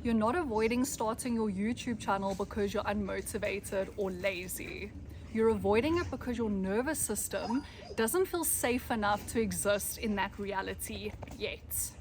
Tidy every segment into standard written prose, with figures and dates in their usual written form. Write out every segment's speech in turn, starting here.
You're not avoiding starting your YouTube channel because you're unmotivated or lazy. You're avoiding it because your nervous system doesn't feel safe enough to exist in that reality yet.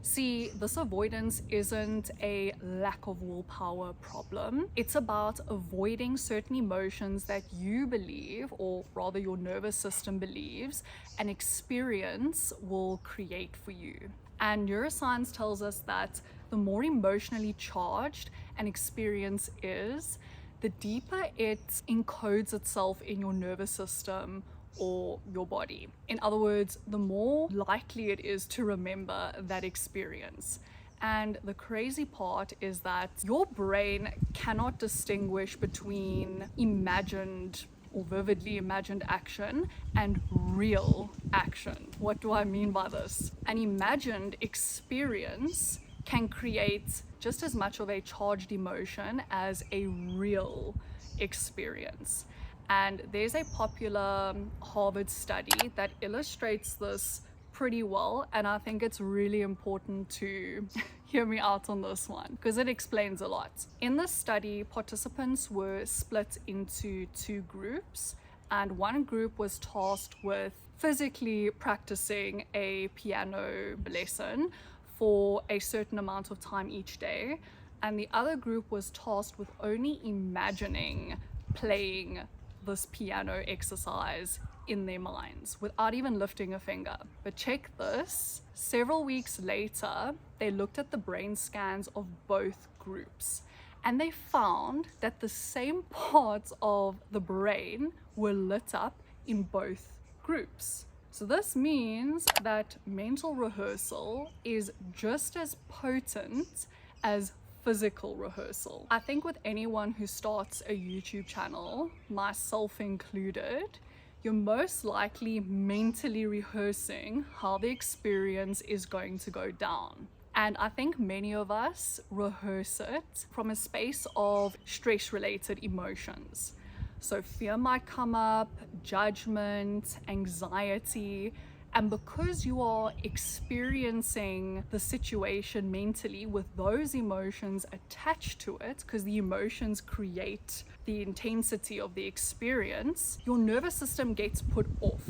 See, this avoidance isn't a lack of willpower problem. It's about avoiding certain emotions that you believe, or rather your nervous system believes, an experience will create for you. And neuroscience tells us that the more emotionally charged an experience is, the deeper it encodes itself in your nervous system or your body. In other words, the more likely it is to remember that experience. And the crazy part is that your brain cannot distinguish between imagined or vividly imagined action and real action. What do I mean by this? An imagined experience can create just as much of a charged emotion as a real experience. And there's a popular Harvard study that illustrates this pretty well, and I think it's really important to hear me out on this one because it explains a lot. In this study, participants were split into two groups, and one group was tasked with physically practicing a piano lesson for a certain amount of time each day, and the other group was tasked with only imagining playing this piano exercise in their minds without even lifting a finger. But check this, several weeks later, they looked at the brain scans of both groups, and they found that the same parts of the brain were lit up in both groups. So this means that mental rehearsal is just as potent as physical rehearsal. I think with anyone who starts a YouTube channel, myself included, you're most likely mentally rehearsing how the experience is going to go down. And I think many of us rehearse it from a space of stress-related emotions. So fear might come up, judgment, anxiety, and because you are experiencing the situation mentally with those emotions attached to it, because the emotions create the intensity of the experience, your nervous system gets put off.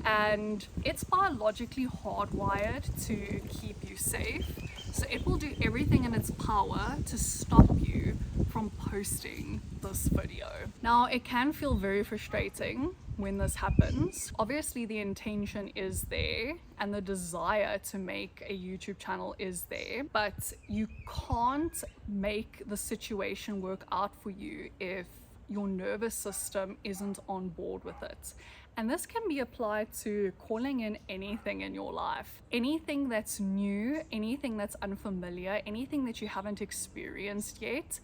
And it's biologically hardwired to keep you safe. So it will do everything in its power to stop you from posting this video. Now, it can feel very frustrating when this happens. Obviously, the intention is there and the desire to make a YouTube channel is there, but you can't make the situation work out for you if your nervous system isn't on board with it. And this can be applied to calling in anything in your life. Anything that's new, anything that's unfamiliar, anything that you haven't experienced yet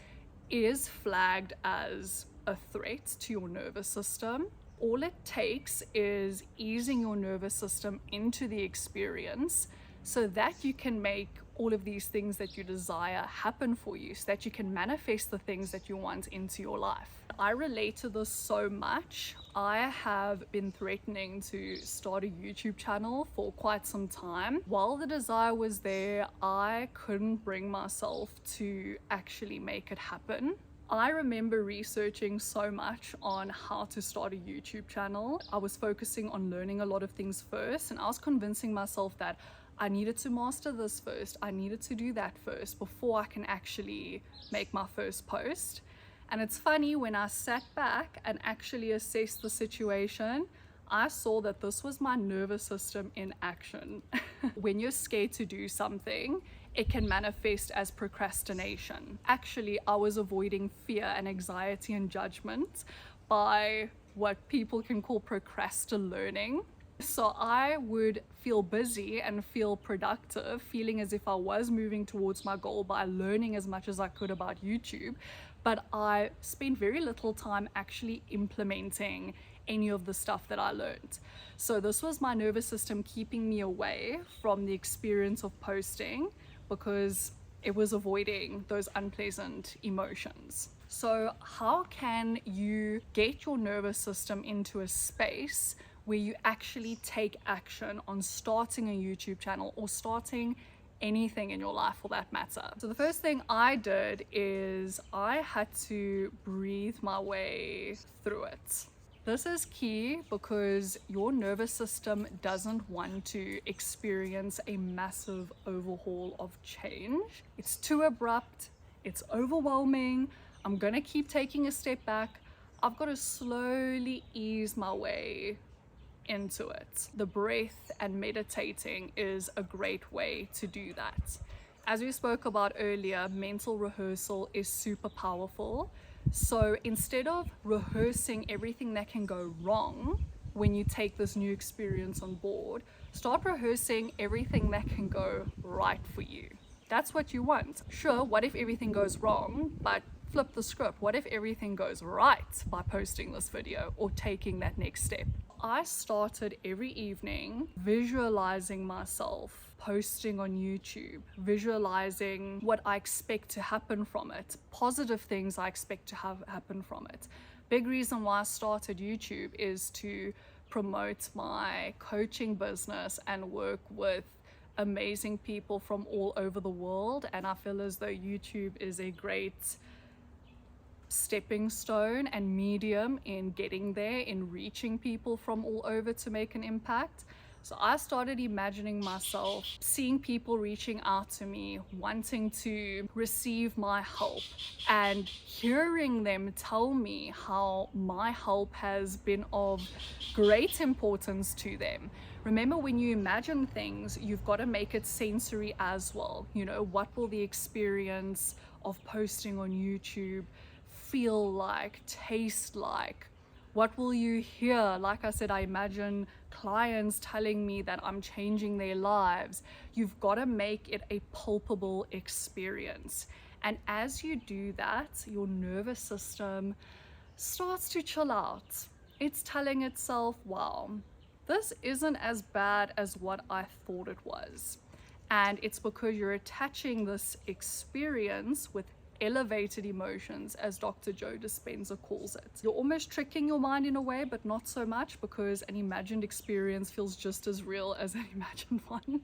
is flagged as a threat to your nervous system. All it takes is easing your nervous system into the experience so that you can make all of these things that you desire happen for you, so that you can manifest the things that you want into your life. I relate to this so much. I have been threatening to start a YouTube channel for quite some time. While the desire was there, I couldn't bring myself to actually make it happen. I remember researching so much on how to start a YouTube channel. I was focusing on learning a lot of things first, and I was convincing myself that I needed to master this first, I needed to do that first before I can actually make my first post. And it's funny, when I sat back and actually assessed the situation, I saw that this was my nervous system in action. When you're scared to do something, it can manifest as procrastination. Actually, I was avoiding fear and anxiety and judgment by what people can call procrastinating. So I would feel busy and feel productive, feeling as if I was moving towards my goal by learning as much as I could about YouTube, but I spent very little time actually implementing any of the stuff that I learned. So this was my nervous system keeping me away from the experience of posting because it was avoiding those unpleasant emotions. So how can you get your nervous system into a space where you actually take action on starting a YouTube channel or starting anything in your life for that matter. So the first thing I did is I had to breathe my way through it. This is key because your nervous system doesn't want to experience a massive overhaul of change. It's too abrupt, it's overwhelming. I'm gonna keep taking a step back. I've got to slowly ease my way into it. The breath and meditating is a great way to do that. As we spoke about earlier, mental rehearsal is super powerful. So instead of rehearsing everything that can go wrong when you take this new experience on board, start rehearsing everything that can go right for you. That's what you want. Sure, what if everything goes wrong? But flip the script. What if everything goes right by posting this video or taking that next step? I started every evening visualizing myself posting on YouTube, visualizing what I expect to happen from it, positive things I expect to have happen from it. Big reason why I started YouTube is to promote my coaching business and work with amazing people from all over the world, and I feel as though YouTube is a great stepping stone and medium in getting there, in reaching people from all over to make an impact. So I started imagining myself seeing people reaching out to me, wanting to receive my help, and hearing them tell me how my help has been of great importance to them. Remember, when you imagine things, you've got to make it sensory as well. You know, what will the experience of posting on YouTube feel like, taste like? What will you hear? Like I said, I imagine clients telling me that I'm changing their lives. You've got to make it a palpable experience. And as you do that, your nervous system starts to chill out. It's telling itself, wow, this isn't as bad as what I thought it was. And it's because you're attaching this experience with elevated emotions, as Dr. Joe Dispenza calls it. You're almost tricking your mind in a way, but not so much, because an imagined experience feels just as real as an imagined one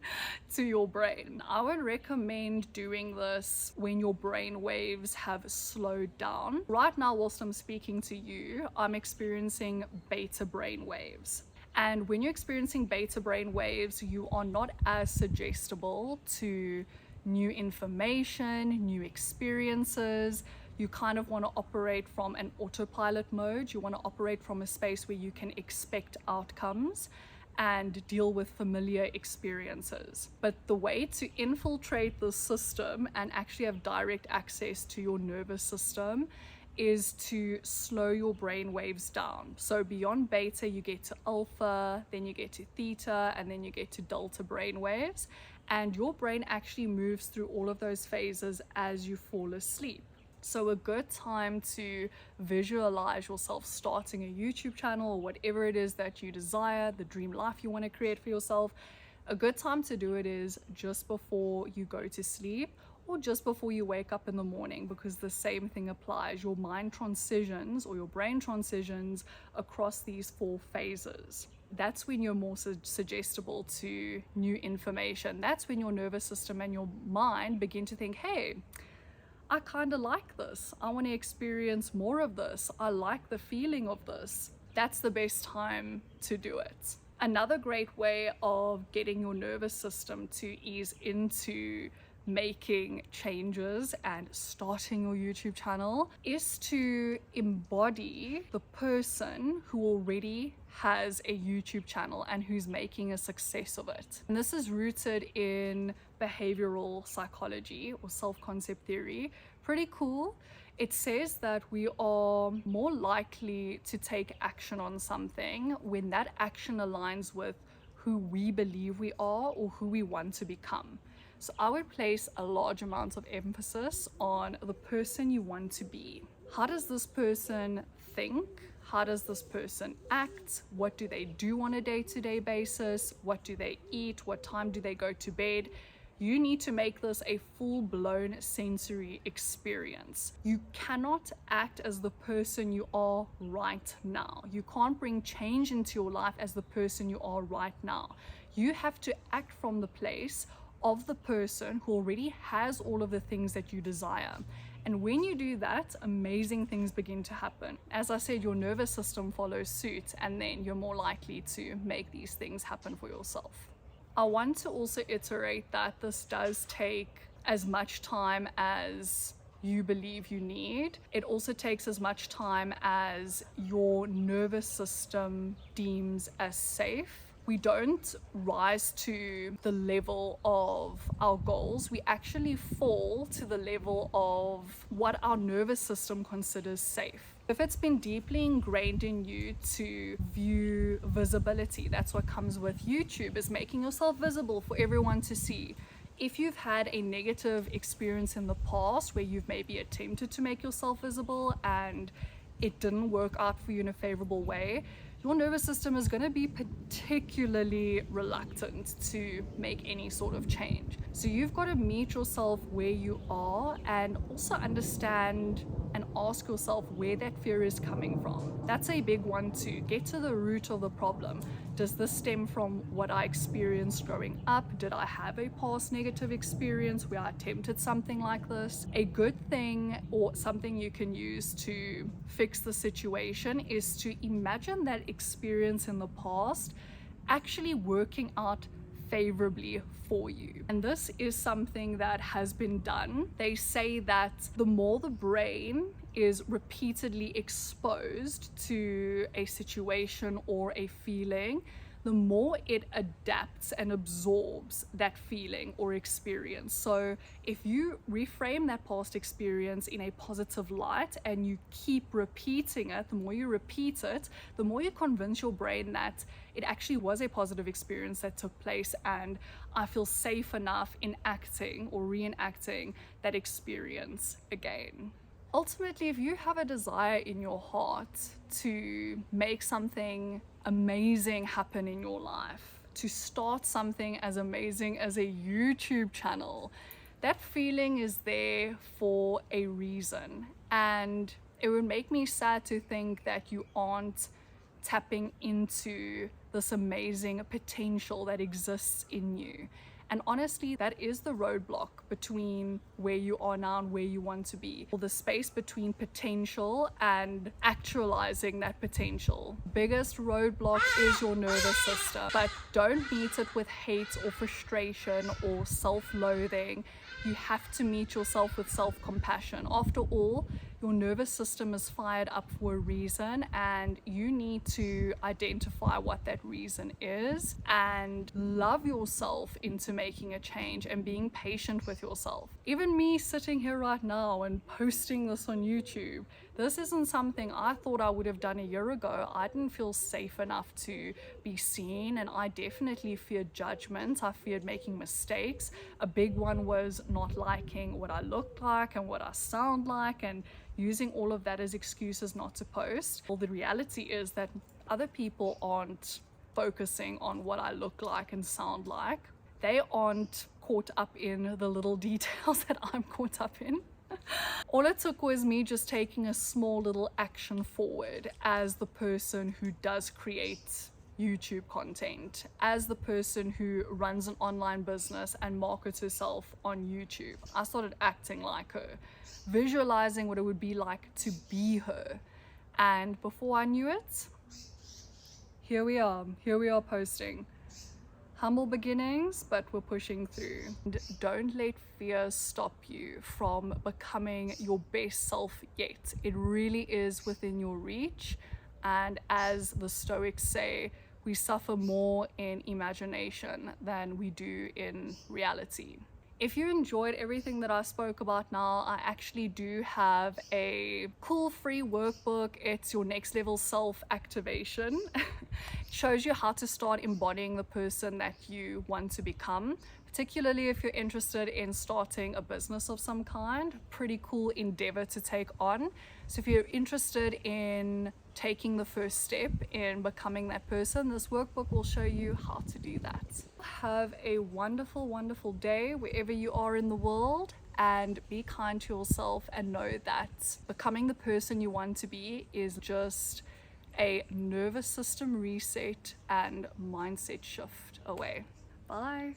to your brain. I would recommend doing this when your brain waves have slowed down. Right now, whilst I'm speaking to you, I'm experiencing beta brain waves. And when you're experiencing beta brain waves, you are not as suggestible to new information, new experiences. You kind of want to operate from an autopilot mode. You want to operate from a space where you can expect outcomes and deal with familiar experiences. But the way to infiltrate the system and actually have direct access to your nervous system is to slow your brain waves down. So beyond beta, you get to alpha, then you get to theta, and then you get to delta brain waves. And your brain actually moves through all of those phases as you fall asleep. So a good time to visualize yourself starting a YouTube channel or whatever it is that you desire, the dream life you want to create for yourself, a good time to do it is just before you go to sleep or just before you wake up in the morning, because the same thing applies. Your mind transitions, or your brain transitions, across these 4 phases. That's when you're more suggestible to new information. That's when your nervous system and your mind begin to think, hey, I kind of like this. I want to experience more of this. I like the feeling of this. That's the best time to do it. Another great way of getting your nervous system to ease into making changes and starting your YouTube channel is to embody the person who already has a YouTube channel and who's making a success of it. And this is rooted in behavioral psychology or self-concept theory. Pretty cool. It says that we are more likely to take action on something when that action aligns with who we believe we are or who we want to become. So I would place a large amount of emphasis on the person you want to be. How does this person think? How does this person act? What do they do on a day-to-day basis? What do they eat? What time do they go to bed? You need to make this a full-blown sensory experience. You cannot act as the person you are right now. You can't bring change into your life as the person you are right now. You have to act from the place of the person who already has all of the things that you desire. And when you do that, amazing things begin to happen. As I said, your nervous system follows suit, and then you're more likely to make these things happen for yourself. I want to also iterate that this does take as much time as you believe you need. It also takes as much time as your nervous system deems as safe. We don't rise to the level of our goals. We actually fall to the level of what our nervous system considers safe. If it's been deeply ingrained in you to view visibility, that's what comes with YouTube, is making yourself visible for everyone to see. If you've had a negative experience in the past where you've maybe attempted to make yourself visible and it didn't work out for you in a favorable way, your nervous system is going to be particularly reluctant to make any sort of change. So you've got to meet yourself where you are and also understand and ask yourself where that fear is coming from. That's a big one too. Get to the root of the problem. Does this stem from what I experienced growing up? Did I have a past negative experience where I attempted something like this? A good thing or something you can use to fix the situation is to imagine that experience in the past actually working out favorably for you. And this is something that has been done. They say that the more the brain is repeatedly exposed to a situation or a feeling, the more it adapts and absorbs that feeling or experience. So if you reframe that past experience in a positive light and you keep repeating it, the more you repeat it, the more you convince your brain that it actually was a positive experience that took place and I feel safe enough in acting or reenacting that experience again. Ultimately, if you have a desire in your heart to make something amazing happen in your life, to start something as amazing as a YouTube channel, that feeling is there for a reason. And it would make me sad to think that you aren't tapping into this amazing potential that exists in you. And honestly, that is the roadblock between where you are now and where you want to be, or the space between potential and actualizing that potential. Biggest roadblock is your nervous system, but don't meet it with hate or frustration or self-loathing. You have to meet yourself with self-compassion. After all, your nervous system is fired up for a reason, and you need to identify what that reason is and love yourself into making a change and being patient with yourself. Even me sitting here right now and posting this on YouTube, this isn't something I thought I would have done a year ago. I didn't feel safe enough to be seen, and I definitely feared judgment. I feared making mistakes. A big one was not liking what I looked like and what I sound like, and using all of that as excuses not to post. Well, the reality is that other people aren't focusing on what I look like and sound like. They aren't caught up in the little details that I'm caught up in. All it took was me just taking a small little action forward as the person who does create YouTube content, as the person who runs an online business and markets herself on YouTube. I started acting like her, visualizing what it would be like to be her. And before I knew it, here we are posting. Humble beginnings, but we're pushing through. And don't let fear stop you from becoming your best self yet. It really is within your reach. And as the Stoics say, we suffer more in imagination than we do in reality. If you enjoyed everything that I spoke about now, I actually do have a cool free workbook. It's your next level self-activation. It shows you how to start embodying the person that you want to become, particularly if you're interested in starting a business of some kind. Pretty cool endeavor to take on. So if you're interested in taking the first step in becoming that person, this workbook will show you how to do that. Have a wonderful, wonderful day wherever you are in the world, and be kind to yourself and know that becoming the person you want to be is just a nervous system reset and mindset shift away. Bye.